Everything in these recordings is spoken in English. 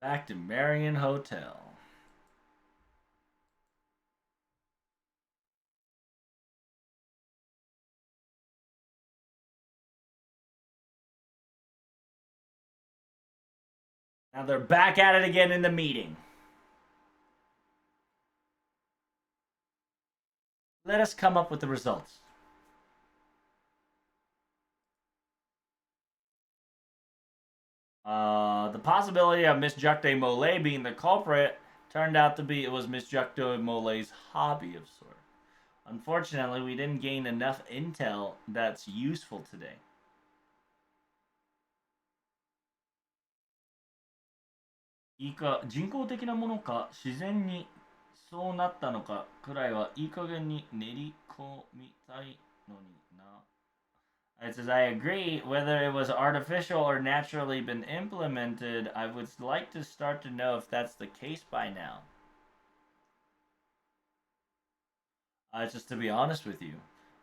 Back to Marion Hotel. Now they're back at it again in the meeting. Let us come up with the results. The possibility of Miss Jacques Mollet being the culprit turned out to be it was Miss Jacques Mollet's hobby of sort. Unfortunately, we didn't gain enough intel that's useful today.いいか人工的なものか自然にそうなったのかくらいはいい加減に練り込みたいのにな。It says, I agree. Whether it was artificial or naturally been implemented, I would like to start to know if that's the case by now. Just to be honest with you,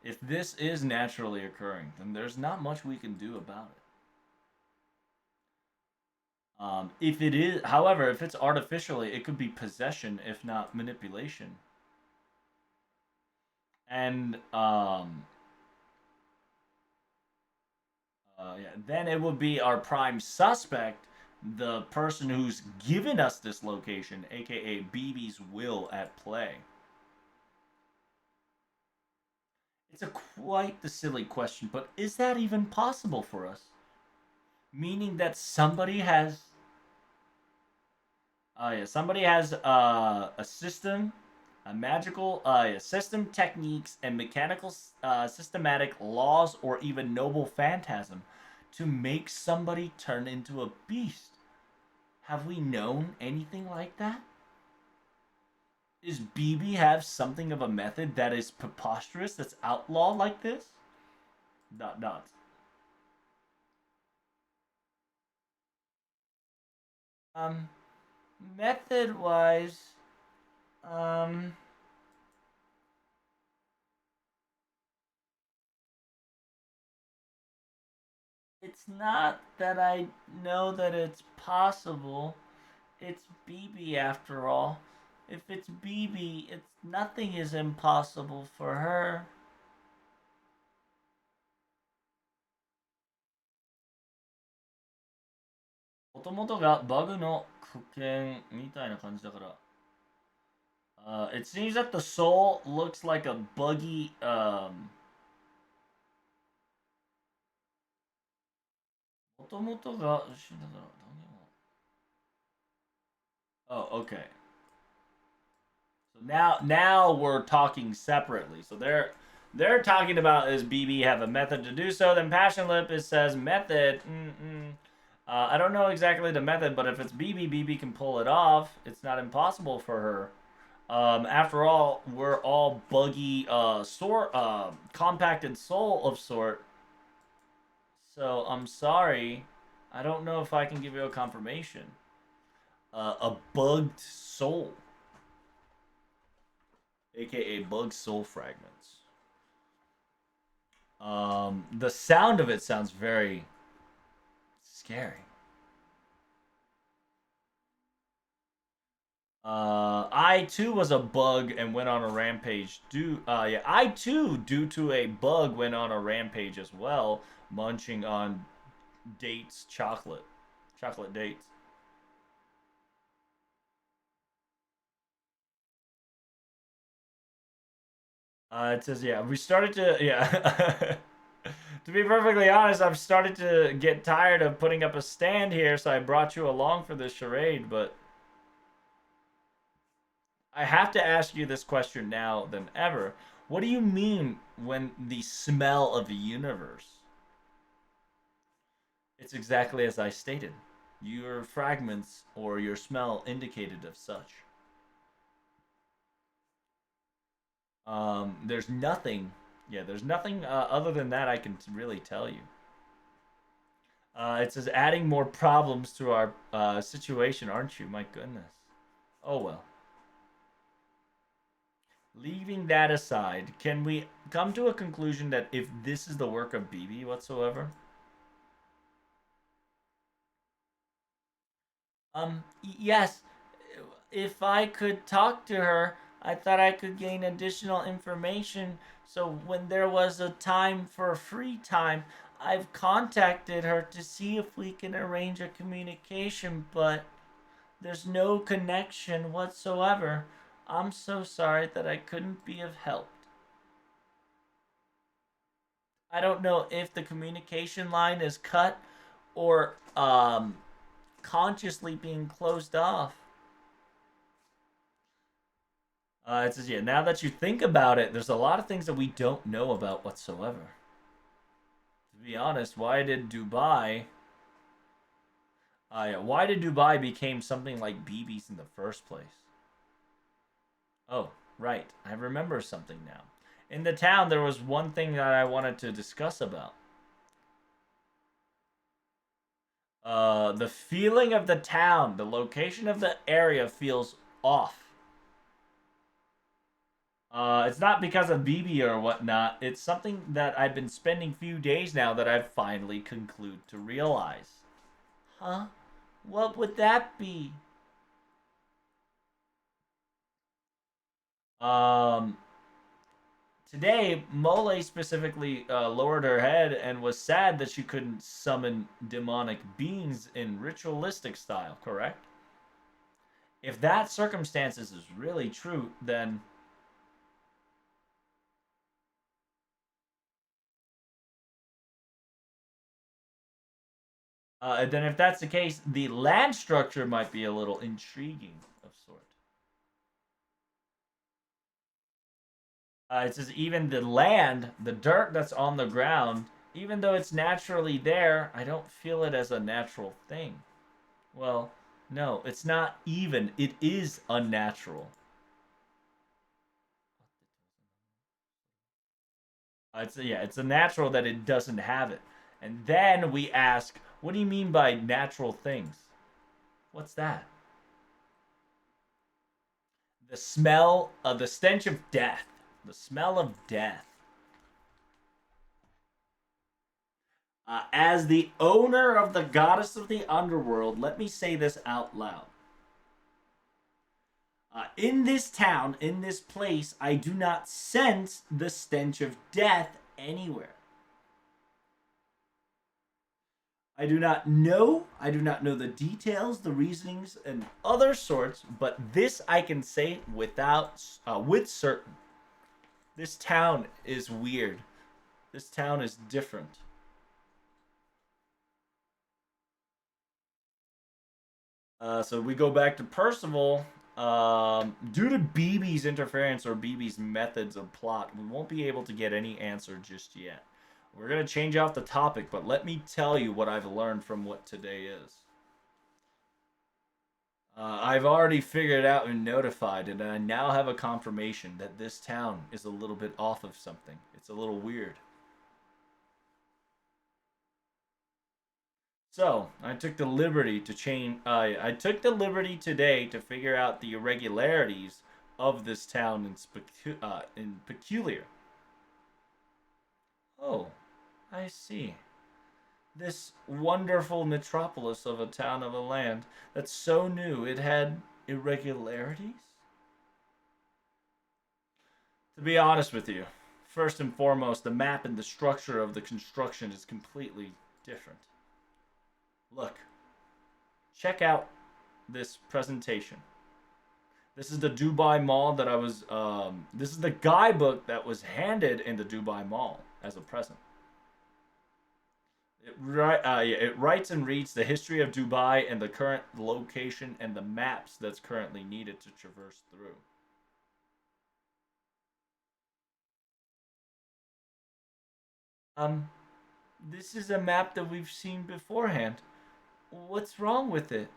if this is naturally occurring, then there's not much we can do about it. If it is, however, if it's artificially, it could be possession, if not manipulation. And yeah, then it would be our prime suspect, the person who's given us this location, aka BB's will at play. It's a quite the silly question, but is that even possible for us? Meaning that somebody has, yeah, somebody has a system, a magical system, techniques, and mechanical systematic laws, or even noble phantasm to make somebody turn into a beast. Have we known anything like that? Does BB have something of a method that is preposterous, that's outlawed like this? Dot dot. Um, method wise, um, it's not that I know that it's possible. It's BB after all. If it's BB, it's nothing is impossible for her. もともとがバグの苦剣みたいな感じだから。It seems that the soul looks like a buggy. もともとが死んだから何を Oh, okay. So now we're talking separately. So they're talking about is BB have a method to do so. Then Passion Lip it says method. I don't know exactly the method, but if it's BB can pull it off. It's not impossible for her. After all, we're all buggy, compacted soul of sort. So I'm sorry, I don't know if I can give you a confirmation. A bugged soul, aka bug soul fragments. The sound of it sounds very scary. I too was a bug and went on a rampage. Yeah, I too, due to a bug, went on a rampage as well, munching on dates, chocolate dates. It says, yeah, we started to, yeah. To be perfectly honest, I've started to get tired of putting up a stand here, so I brought you along for this charade, but I have to ask you this question now than ever. What do you mean when the smell of the universe? It's exactly as I stated. Your fragments or your smell indicated of such. There's nothing, yeah, there's nothing other than that I can really tell you. It says adding more problems to our situation, aren't you? My goodness. Oh well. Leaving that aside, can we come to a conclusion that if this is the work of BB whatsoever? Yes, if I could talk to her, I thought I could gain additional information. So when there was a time for free time, I've contacted her to see if we can arrange a communication, but there's no connection whatsoever. I'm so sorry that I couldn't be of help. I don't know if the communication line is cut or consciously being closed off. It says, yeah, now that you think about it, there's a lot of things that we don't know about whatsoever. To be honest, why did Dubai became something like BB's in the first place? Oh, right. I remember something now. In the town, there was one thing that I wanted to discuss about. The feeling of the town, the location of the area feels off. It's not because of BB or whatnot. It's something that I've been spending few days now that I've finally conclude to realize. Huh? What would that be? Um, Today, Mole specifically lowered her head and was sad that she couldn't summon demonic beings in ritualistic style, correct? If that circumstances is really true, then if that's the case, the land structure might be a little intriguing of sort. It says even the land, the dirt that's on the ground, even though it's naturally there, I don't feel it as a natural thing. Well, no, it's not even. It is unnatural. It's a natural that it doesn't have it. And then we ask, what do you mean by natural things? What's that? The smell of the stench of death. The smell of death. As the owner of the goddess of the underworld, let me say this out loud. In this town, in this place, I do not sense the stench of death anywhere. I do not know the details, the reasonings, and other sorts, but this I can say with certain. This town is weird. This town is different. So we go back to Percival. Due to BB's interference or BB's methods of plot, we won't be able to get any answer just yet. We're gonna change off the topic, but let me tell you what I've learned from what today is. I've already figured out and notified, and I now have a confirmation that this town is a little bit off of something. It's a little weird. So I took the liberty to change. I took the liberty today to figure out the irregularities of this town in peculiar. Oh, I see. This wonderful metropolis of a town of a land that's so new it had irregularities? To be honest with you, first and foremost, the map and the structure of the construction is completely different. Look, check out this presentation. This is the Dubai Mall that I was. This is the guidebook that was handed in the Dubai Mall as a present. It writes and reads the history of Dubai and the current location and the maps that's currently needed to traverse through. Um, this is a map that we've seen beforehand. What's wrong with it?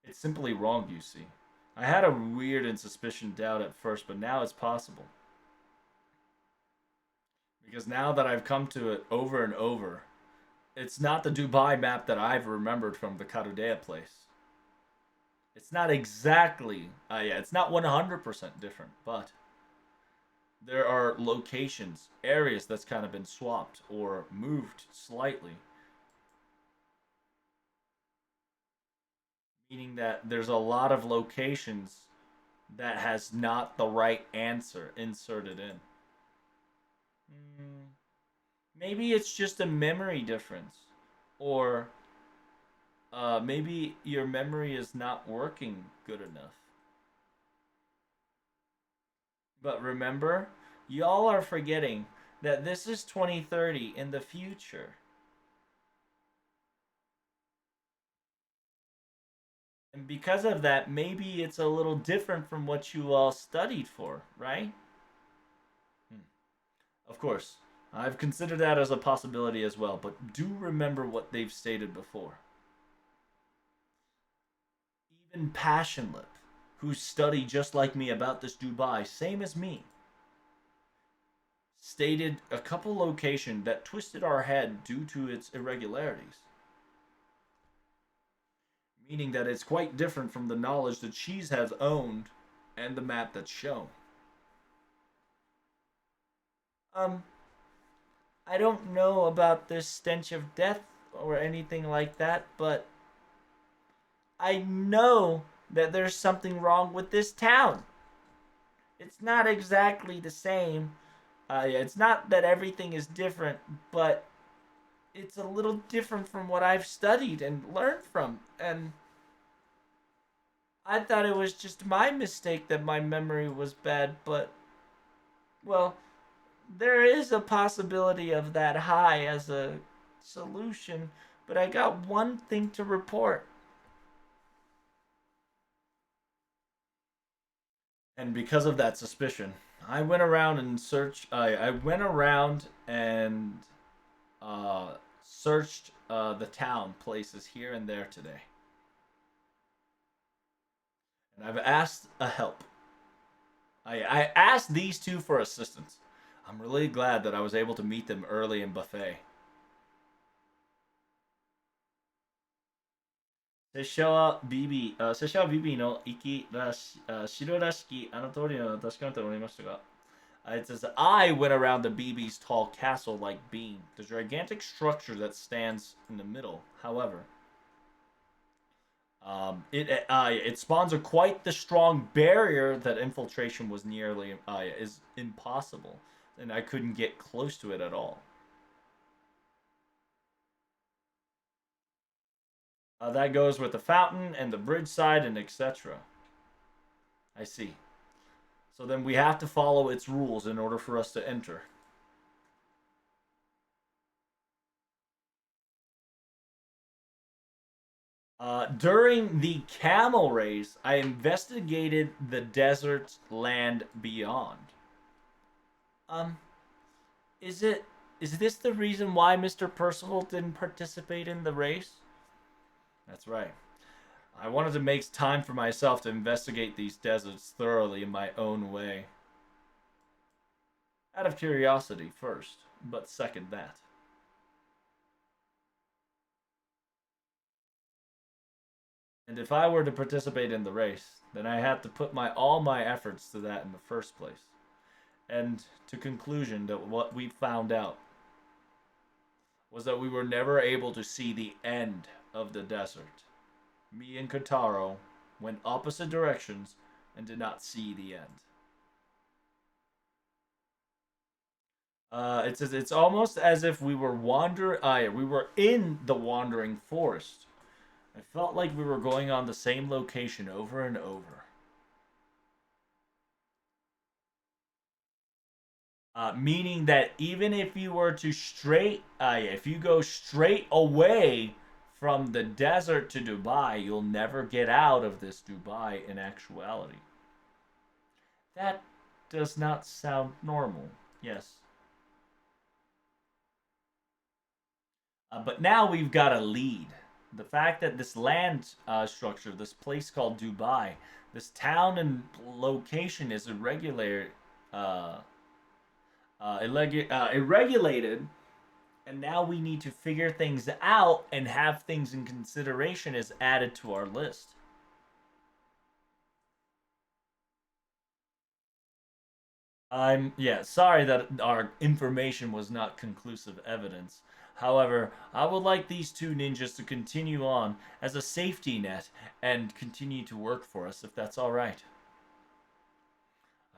It's simply wrong, you see. I had a weird and suspicion doubt at first, but now it's possible. Because now that I've come to it over and over, it's not the Dubai map that I've remembered from the Karudea place. It's not exactly, it's not 100% different, but there are locations, areas that's kind of been swapped or moved slightly. meaning that there's a lot of locations that has not the right answer inserted in. Hmm, maybe it's just a memory difference, or maybe your memory is not working good enough. But remember, y'all are forgetting that this is 2030 in the future. And because of that, maybe it's a little different from what you all studied for, right? Hmm. Of course, I've considered that as a possibility as well, but do remember what they've stated before. Even Passionlip, who studied just like me about this Dubai, same as me, stated a couple locations that twisted our head due to its irregularities. Meaning that it's quite different from the knowledge that Cheese has owned and the map that's shown. Um, I don't know about this stench of death or anything like that, but I know that there's something wrong with this town. It's not exactly the same. It's not that everything is different, but it's a little different from what I've studied and learned from. And I thought it was just my mistake that my memory was bad, but, well, there is a possibility of that high as a solution, but I got one thing to report. And because of that suspicion, I went around and searched. I went around and searched the town places here and there today, and I've asked a help. I asked these two for assistance. I'm really glad that I was able to meet them early in buffet. 拙者はビビの、白らしきあの通りの確かめておりましたが、it says I went around the BB's tall castle-like beam, the gigantic structure that stands in the middle. However, it spawns a quite the strong barrier that infiltration was nearly is impossible, and I couldn't get close to it at all. That goes with the fountain and the bridge side and etc. I see. So then we have to follow its rules in order for us to enter. During the camel race, I investigated the desert land beyond. Um, is this the reason why Mr. Percival didn't participate in the race? That's right. I wanted to make time for myself to investigate these deserts thoroughly in my own way. Out of curiosity first, but second that. And if I were to participate in the race, then I had to put all my efforts to that in the first place. And to conclusion that what we found out was that we were never able to see the end of the desert. Me and Kataro went opposite directions and did not see the end. It says it's almost as if we were in the wandering forest. I felt like we were going on the same location over and over. Meaning that even if you were to if you go straight away from the desert to Dubai, you'll never get out of this Dubai in actuality. That does not sound normal. Yes. But now we've got a lead. The fact that this land structure, this place called Dubai, this town and location is uh, irregulated, and now we need to figure things out and have things in consideration as added to our list. I'm, yeah, sorry that our information was not conclusive evidence. However, I would like these two ninjas to continue on as a safety net and continue to work for us, if that's all right.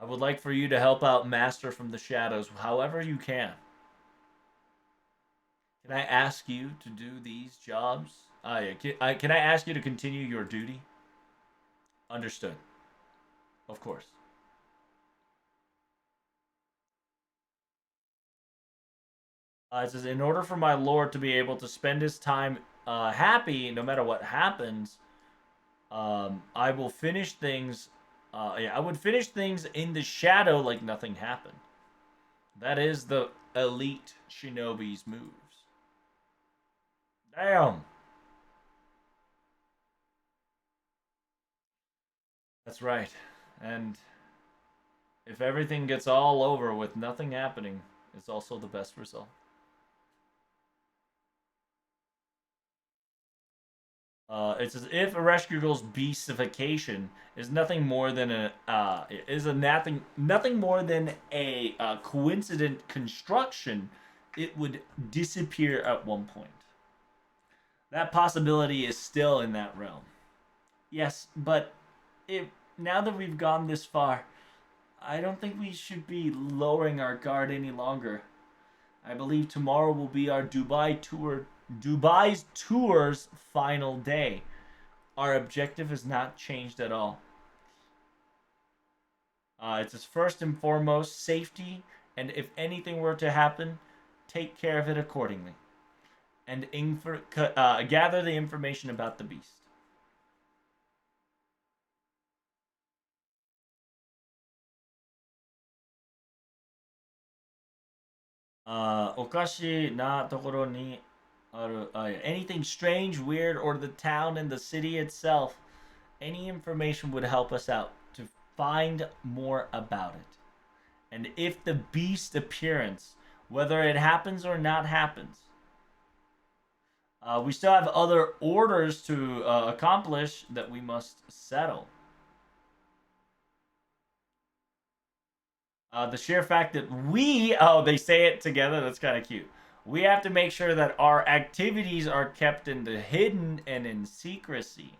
I would like for you to help out Master from the Shadows however you can. Can I ask you to do these jobs? Can I ask you to continue your duty? Understood. Of course. It says, in order for my lord to be able to spend his time happy, no matter what happens, I will finish things. Yeah, I would finish things in the shadow like nothing happened. That is the elite shinobi's moves. Damn. That's right. And if everything gets all over with nothing happening, it's also the best result. It's as if a rescue girl's beastification is nothing more than nothing more than a coincident construction. It would disappear at one point. That possibility is still in that realm. Yes, but if now that we've gone this far, I don't think we should be lowering our guard any longer. I believe tomorrow will be our Dubai's tour's final day. Our objective has not changed at all. It's his first and foremost safety, and if anything were to happen, take care of it accordingly, and gather the information about the beast. おかしなところにある anything strange, weird, or the town and the city itself, any information would help us out to find more about it. And if the beast appearance, whether it happens or not happens, we still have other orders to accomplish that we must settle. The sheer fact that they say it together, that's kind of cute. We have to make sure that our activities are kept in the hidden and in secrecy.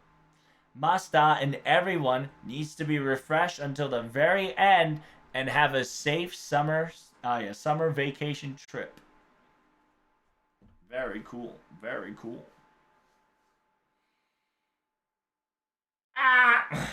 Masta and everyone needs to be refreshed until the very end and have a safe summer vacation trip. Very cool. Very cool. Ah!